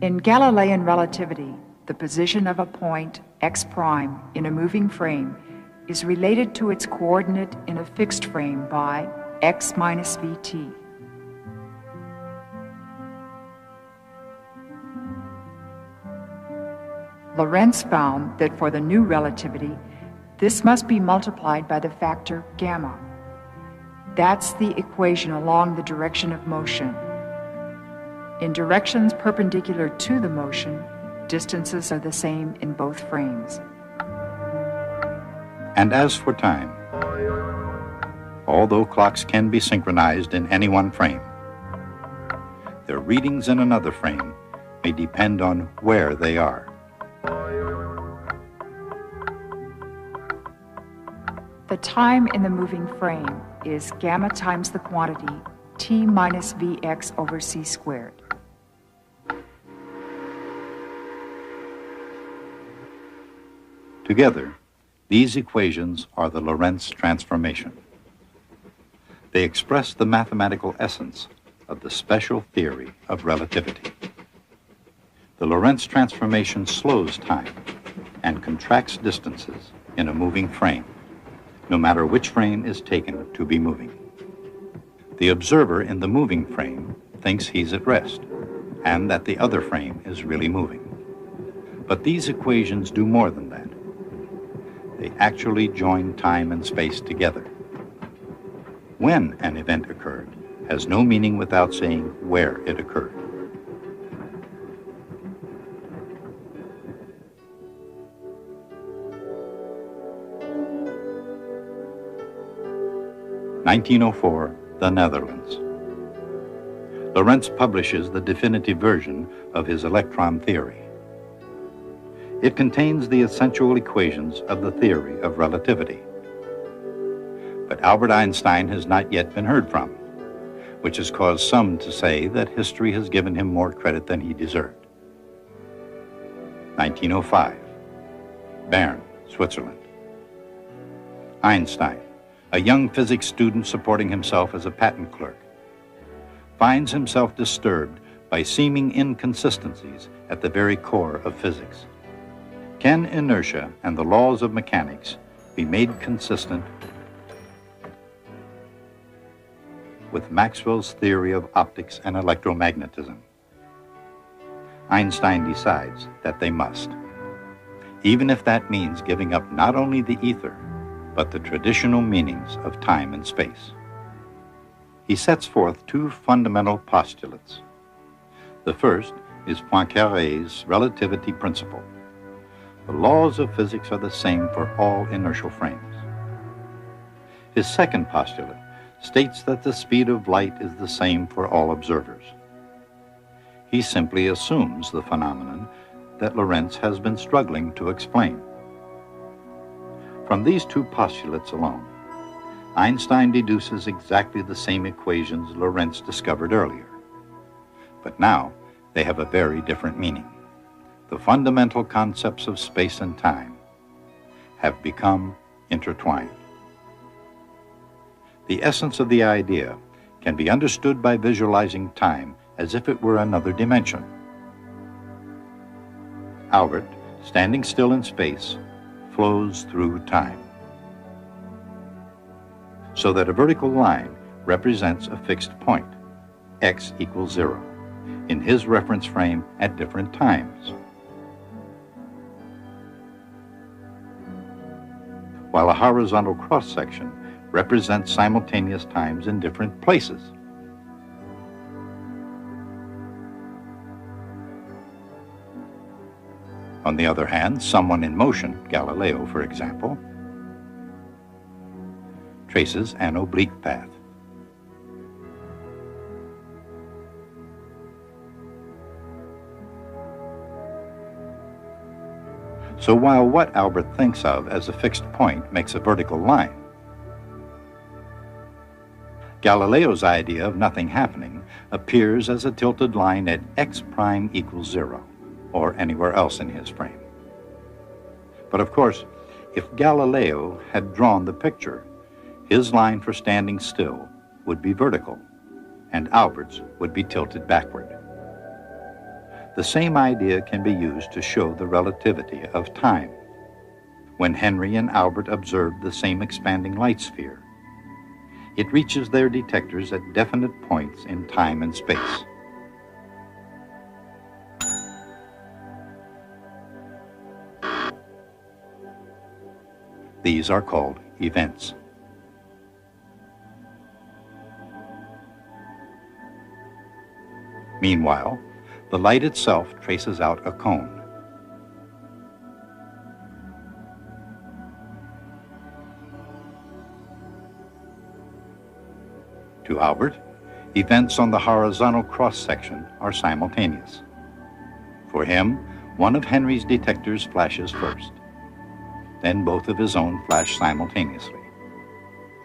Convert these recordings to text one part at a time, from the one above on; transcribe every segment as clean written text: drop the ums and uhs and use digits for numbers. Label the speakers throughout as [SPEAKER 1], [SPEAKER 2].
[SPEAKER 1] In Galilean relativity, the position of a point x prime in a moving frame is related to its coordinate in a fixed frame by x minus vt. Lorentz found that for the new relativity, this must be multiplied by the factor gamma. That's the equation along the direction of motion. In directions perpendicular to the motion, distances are the same in both frames.
[SPEAKER 2] And as for time, although clocks can be synchronized in any one frame, their readings in another frame may depend on where they are.
[SPEAKER 1] The time in the moving frame is gamma times the quantity t minus vx over c squared.
[SPEAKER 2] Together, these equations are the Lorentz transformation. They express the mathematical essence of the special theory of relativity. The Lorentz transformation slows time and contracts distances in a moving frame, no matter which frame is taken to be moving. The observer in the moving frame thinks he's at rest and that the other frame is really moving. But these equations do more than that. They actually join time and space together. When an event occurred has no meaning without saying where it occurred. (1904), the Netherlands. Lorentz publishes the definitive version of his electron theory. It contains the essential equations of the theory of relativity. But Albert Einstein has not yet been heard from, which has caused some to say that history has given him more credit than he deserved. 1905, Bern, Switzerland. Einstein, a young physics student supporting himself as a patent clerk, finds himself disturbed by seeming inconsistencies at the very core of physics. Can inertia and the laws of mechanics be made consistent with Maxwell's theory of optics and electromagnetism? Einstein decides that they must, even if that means giving up not only the ether, but the traditional meanings of time and space. He sets forth two fundamental postulates. The first is Poincaré's relativity principle. The laws of physics are the same for all inertial frames. His second postulate states that the speed of light is the same for all observers. He simply assumes the phenomenon that Lorentz has been struggling to explain. From these two postulates alone, Einstein deduces exactly the same equations Lorentz discovered earlier. But now they have a very different meaning. The fundamental concepts of space and time have become intertwined. The essence of the idea can be understood by visualizing time as if it were another dimension. Albert, standing still in space, flows through time, so that a vertical line represents a fixed point, x equals 0, in his reference frame at different times, while a horizontal cross-section represents simultaneous times in different places. On the other hand, someone in motion, Galileo for example, traces an oblique path. So while what Albert thinks of as a fixed point makes a vertical line, Galileo's idea of nothing happening appears as a tilted line at x prime equals 0, or anywhere else in his frame. But of course, if Galileo had drawn the picture, his line for standing still would be vertical, and Albert's would be tilted backward. The same idea can be used to show the relativity of time. When Henry and Albert observed the same expanding light sphere, it reaches their detectors at definite points in time and space. These are called events. Meanwhile, the light itself traces out a cone. To Albert, events on the horizontal cross-section are simultaneous. For him, one of Henry's detectors flashes first. Then both of his own flash simultaneously.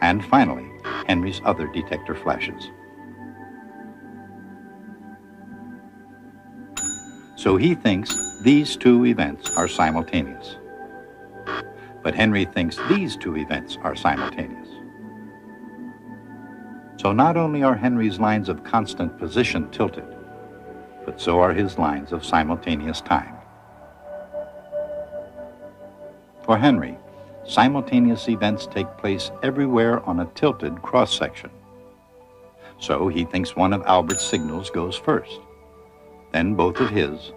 [SPEAKER 2] And finally, Henry's other detector flashes. So he thinks these two events are simultaneous. But Henry thinks these two events are simultaneous. So not only are Henry's lines of constant position tilted, but so are his lines of simultaneous time. For Henry, simultaneous events take place everywhere on a tilted cross-section. So he thinks one of Albert's signals goes first, then both of his,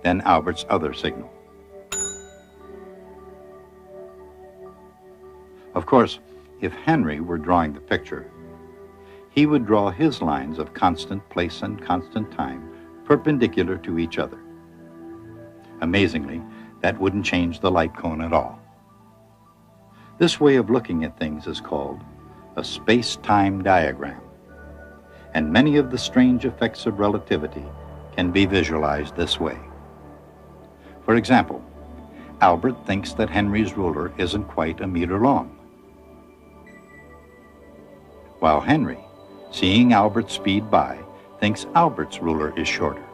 [SPEAKER 2] then Albert's other signal. Of course, if Henry were drawing the picture, he would draw his lines of constant place and constant time perpendicular to each other. Amazingly, that wouldn't change the light cone at all. This way of looking at things is called a space-time diagram, and many of the strange effects of relativity can be visualized this way. For example, Albert thinks that Henry's ruler isn't quite a meter long, while Henry, seeing Albert speed by, thinks Albert's ruler is shorter.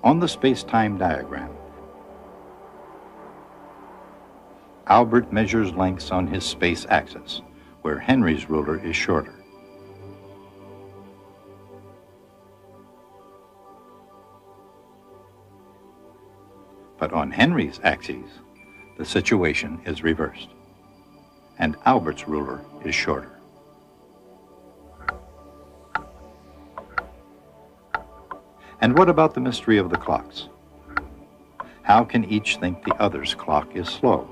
[SPEAKER 2] On the space-time diagram, Albert measures lengths on his space axis, where Henry's ruler is shorter. But on Henry's axis, the situation is reversed, and Albert's ruler is shorter. And what about the mystery of the clocks? How can each think the other's clock is slow?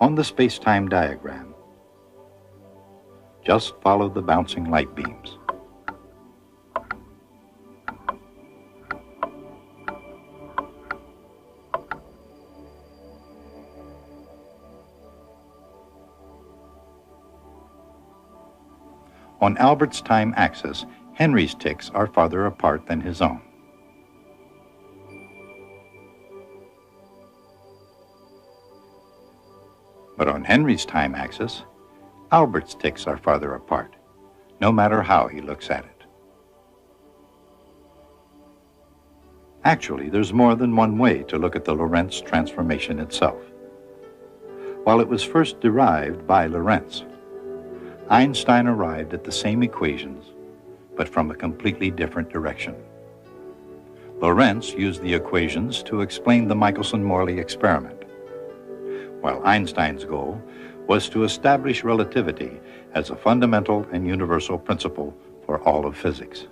[SPEAKER 2] On the space-time diagram, just follow the bouncing light beams. On Albert's time axis, Henry's ticks are farther apart than his own. But on Henry's time axis, Albert's ticks are farther apart, no matter how he looks at it. Actually, there's more than one way to look at the Lorentz transformation itself. While it was first derived by Lorentz, Einstein arrived at the same equations, but from a completely different direction. Lorentz used the equations to explain the Michelson-Morley experiment, while Einstein's goal was to establish relativity as a fundamental and universal principle for all of physics.